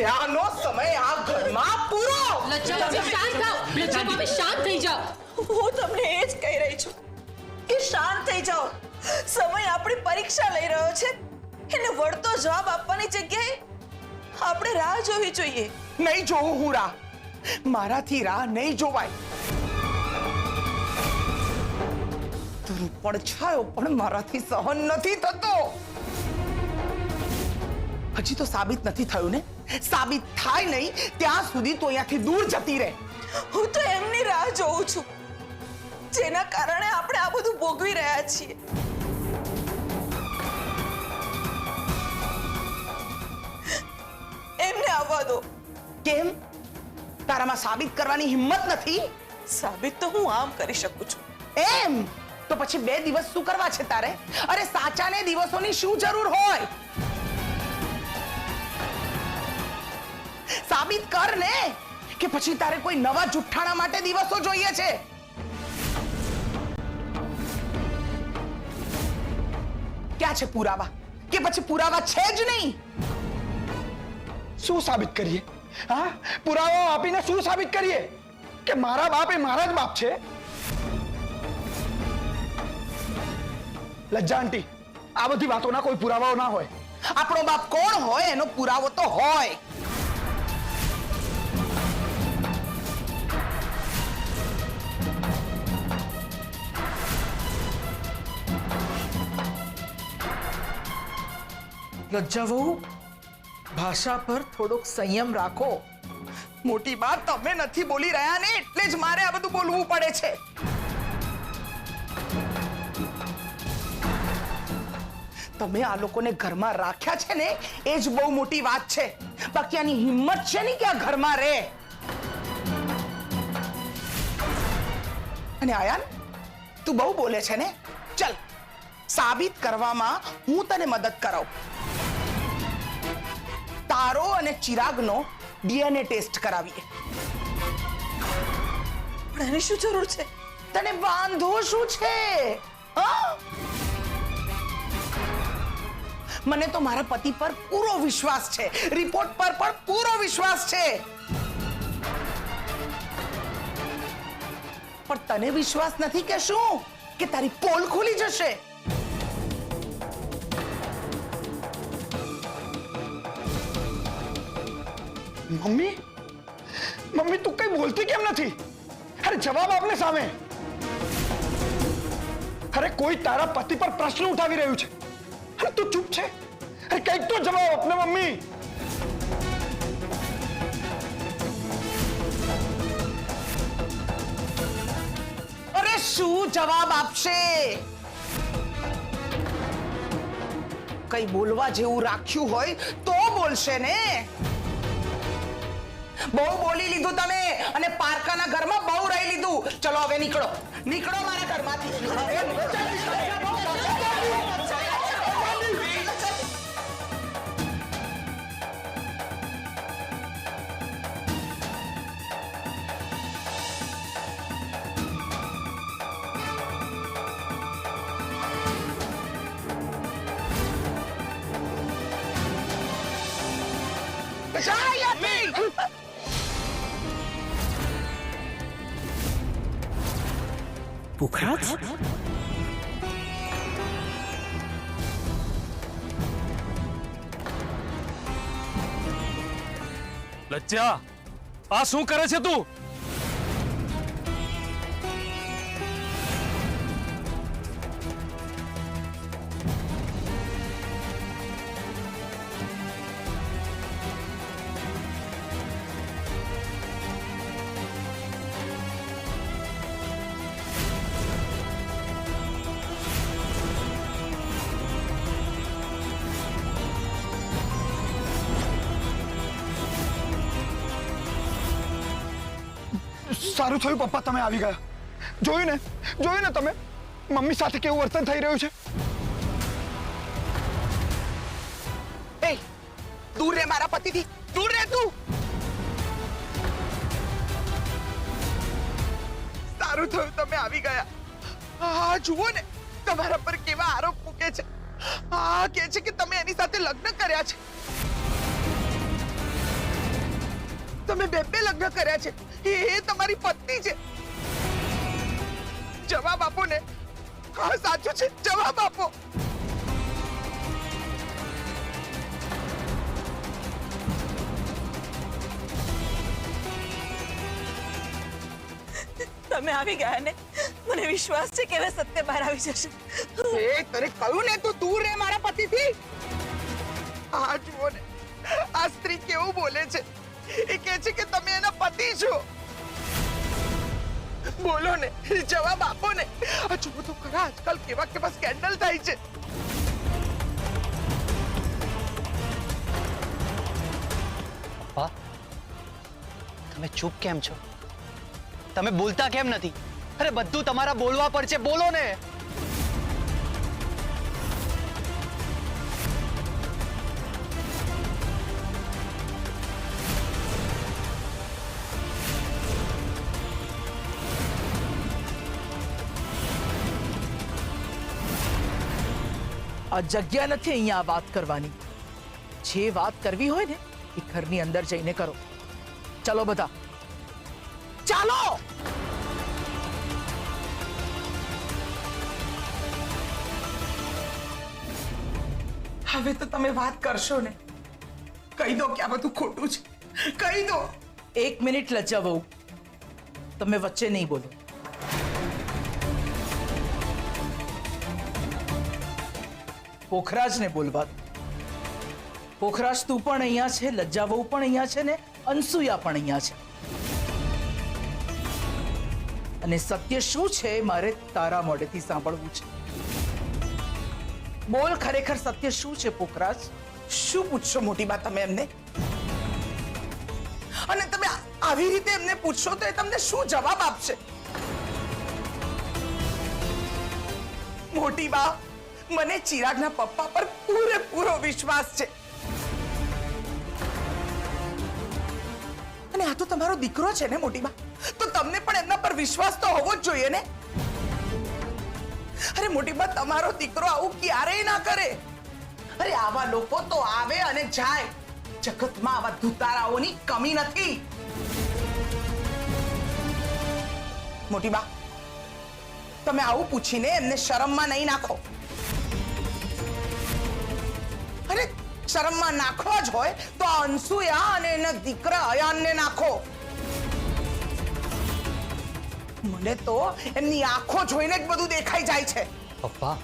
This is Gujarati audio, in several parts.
દયાનો સમય આ ઘરમાં પૂરો. લજ્જા ભાભી શાંત થાઓ. લજ્જા ભાભી શાંત થઈ જાઓ. હું તમને એ જ કહી રહી છું કે શાંત થઈ જાઓ. સમય આપણી પરીક્ષા લઈ રહ્યો છે. એને વળતો જવાબ આપવાની જગ્યાએ આપણે રાહ જોવી જોઈએ. નહીં જોઉં હું રાહ. મારાથી રાહ નહીં જોવાય. તું પડછાયો પણ મારાથી સહન નથી થતો. હજી તો સાબિત નથી થયું ને. સાબિત થાય નહીં ત્યાં સુધી તો અહીંયાથી દૂર જતી રહે. હું તો એમની રાહ જોઉં છું જેના કારણે આપણે આ બધું ભોગવી રહ્યા છીએ. એમને આવવા દો. કેમ? તારામાં સાબિત કરવાની હિંમત નથી? સાબિત તો હું આમ કરી શકું છું. એમ તો પછી 2 દિવસ શું કરવા છે તારે? અરે સાચાને દિવસોની શું જરૂર હોય? સાબિત કર ને. કે પછી તારે કોઈ નવા જુઠ્ઠાણા માટે દિવસો જોઈએ છે? ક્યાં છે પુરાવા? કે પછી પુરાવા છે જ નહીં? શું સાબિત કરીએ? હા, પુરાવા આપીને શું સાબિત કરીએ કે મારા બાપ એ મારા જ બાપ છે? લજ્જા આંટી, આ બધી વાતોના કોઈ પુરાવાઓ ના હોય. આપણો બાપ કોણ હોય એનો પુરાવો તો હોય. લજ્જા વહુ, ભાષા પર થોડોક સંયમ રાખો. મોટી વાત તમે નથી બોલી રહ્યા ને એટલે જ મારે આ બધું બોલવું પડે છે. તમે આ લોકોને ઘરમાં રાખ્યા છે ને એ જ બહુ મોટી વાત છે. બાકી આની હિંમત છે ને કે આ ઘરમાં રહે. અને આયાન, તું બહુ બોલે છે ને. ચલ, સાબિત કરવામાં હું તને મદદ કરાવું. તારો અને ચિરાગનો DNA ટેસ્ટ કરાવીએ. પણ એની શું જરૂર છે? તને વાંધો શું છે? હા, મને તો મારા પતિ પર પૂરો વિશ્વાસ છે. રિપોર્ટ પર પણ પૂરો વિશ્વાસ છે. પણ તને વિશ્વાસ નથી કે શું? કે તારી પોલ ખુલી જશે? મમ્મી, મમ્મી તું કઈ બોલતી કેમ નથી? અરે જવાબ આપને સામે. અરે કોઈ તારા પતિ પર પ્રશ્ન ઉઠાવી રહ્યું છે. અરે તું ચૂપ છે? અરે કઈક તો જવાબ આપને મમ્મી. અરે શું જવાબ આપશે? કઈ બોલવા જેવું રાખ્યું હોય તો બોલશે ને. બહુ બોલી લીધું તમે અને પારકાના ઘરમાં બહુ રહી લીધું. ચલો હવે નીકળો, નીકળો મારા ઘરમાંથી. Puchrat? લજ્જા, આ શું કરે છે તું? સારું થયું પપ્પા તમે આવી ગયા. જોયું ને તમે મમ્મી સાથે કેવું વર્તન થઈ રહ્યું છે. એ દૂર રે મારા પતિથી, દૂર રે તું. સારું થયું તમે આવી ગયા. આ જુઓ ને તમારા પર કેવા આરોપ મૂકે છે. આ કહે છે કે તમે એની સાથે લગ્ન કર્યા છે. તમે બે લગ્ન કર્યા છે, એ તમારી પત્ની છે. જવાબ આપો ને. હા સાચું છે, જવાબ આપો. તમે આવી ગયા ને, મને વિશ્વાસ છે કે હવે સત્ય બહાર આવી જશે. એ તને કહ્યું ને તું દૂર રહે મારા પતિથી. આ જુઓ ને, આ સ્ત્રી કેવું બોલે છે. એ કહે છે કે તમે એના પતિ છો. બોલો ને, જવાબ આપો ને. આ જુઓ તો ખરા આજકાલ કેવા કેવા સ્કેન્ડલ થાય છે. પપ્પા, તમે ચૂપ કેમ છો? તમે બોલતા કેમ નથી? અરે બધું તમારા બોલવા પર છે, બોલો ને. આ જગ્યા નથી અહીંયા આ વાત કરવાની. જે વાત કરવી હોય ને એ ઘરની અંદર જઈને કરો. ચલો બધા, ચાલો. હવે તો તમે વાત કરશો ને. કહી દો કે આ બધું ખોટું છે. કહી દો. 1 મિનિટ લજ્જા બહુ, તમે વચ્ચે નહીં બોલો. પોખરાજને બોલવા. પોખરાજ તું પણ અહીંયા છે, લજ્જા બહુ પણ અહીંયા છે ને અનસુયા પણ અહીંયા છે. અને સત્ય શું છે મારે તારા મોઢેથી સાંભળવું છે. બોલ, ખરેખર સત્ય શું છે પોખરાજ? શું પૂછશો મોટી બા તમે એમને? અને તમે આવી રીતે એમને પૂછશો તો એ તમને શું જવાબ આપશે? મોટી બા, મને ચિરાગના પપ્પા પર પૂરેપૂરો વિશ્વાસ છે. અને આ તો તમારો દીકરો છે ને મોટી બા, તો તમને પણ એમના પર વિશ્વાસ તો હોવો જ જોઈએ ને. અરે મોટી બા, તમારો દીકરો આવું ક્યારેય ના કરે. અરે આવા લોકો તો આવે અને જાય. જગતમાં આવા ધુતારાઓની કમી નથી. મોટી બા, તમે આવું પૂછીને એમને શરમમાં નહીં નાખો. અરે શરમમાં નાખવા જ હોય તો અનસુયા અને એના દીકરા અયાનને નાખો. મને તો એમની આંખો જોઈને જ બધું દેખાઈ જાય છે. પપ્પા,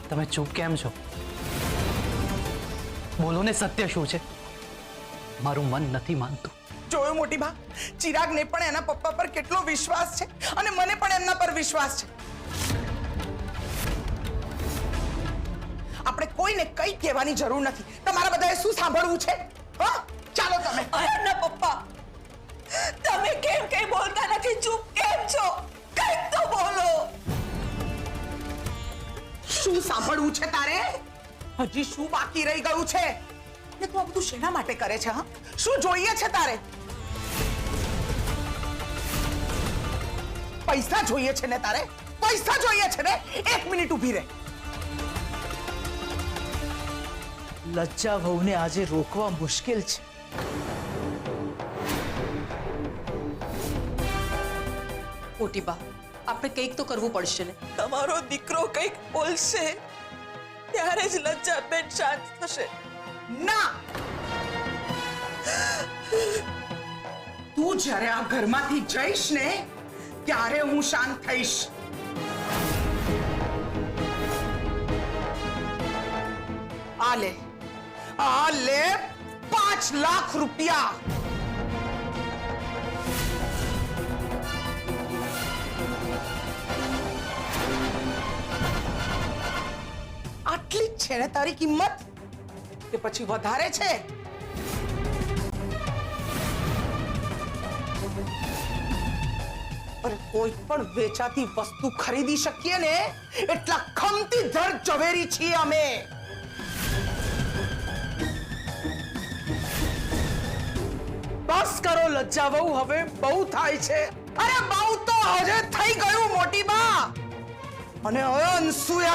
તમે ચૂપ કેમ છો? બોલો ને, સત્ય શું છે? મારું મન નથી માનતું. જોયું મોટી બા, ચિરાગને પણ એના પપ્પા પર કેટલો વિશ્વાસ છે અને મને પણ એમના પર વિશ્વાસ છે. આપણે કોઈને કંઈ કહેવાની જરૂર નથી. તમારા બધાએ શું સાંભળવું છે? હા, ચાલો તમે. અયાનના પપ્પા, તમે કેમ કઈ બોલતા નથી? ચૂપ કેમ છો? કંઈક તો બોલો. શું સાંભળવું છે તારે? હજી શું બાકી રહી ગયું છે? ને તું આ બધું શેના માટે કરે છે? હા, શું જોઈએ છે તારે? પૈસા જોઈએ છે ને તારે? પૈસા જોઈએ છે ને? 1 મિનિટ ઊભી રહે. લજ્જા વહુને આજે રોકવા મુશ્કેલ છે. મોટી બા, આપણે કંઈક તો કરવું પડશે ને. તમારો દીકરો કંઈક બોલશે ત્યારે જ લજ્જાબેન શાંત થશે. ના, તું જ્યારે આ ઘરમાંથી જઈશ ને ત્યારે હું શાંત થઈશ. આ લે 5 લાખ રૂપિયા. આટલી જ છે ને તારી કિંમત કે પછી વધારે છે? અરે કોઈ પણ વેચાતી વસ્તુ ખરીદી શકીએ ને એટલા ખમતી ધર ઝવેરી છીએ અમે. બસ કરો લજ્જા બહુ, હવે બહુ થાય છે. અરે બહુ તો હજે થઈ ગયું મોટી બા. અને હવે અનસુયા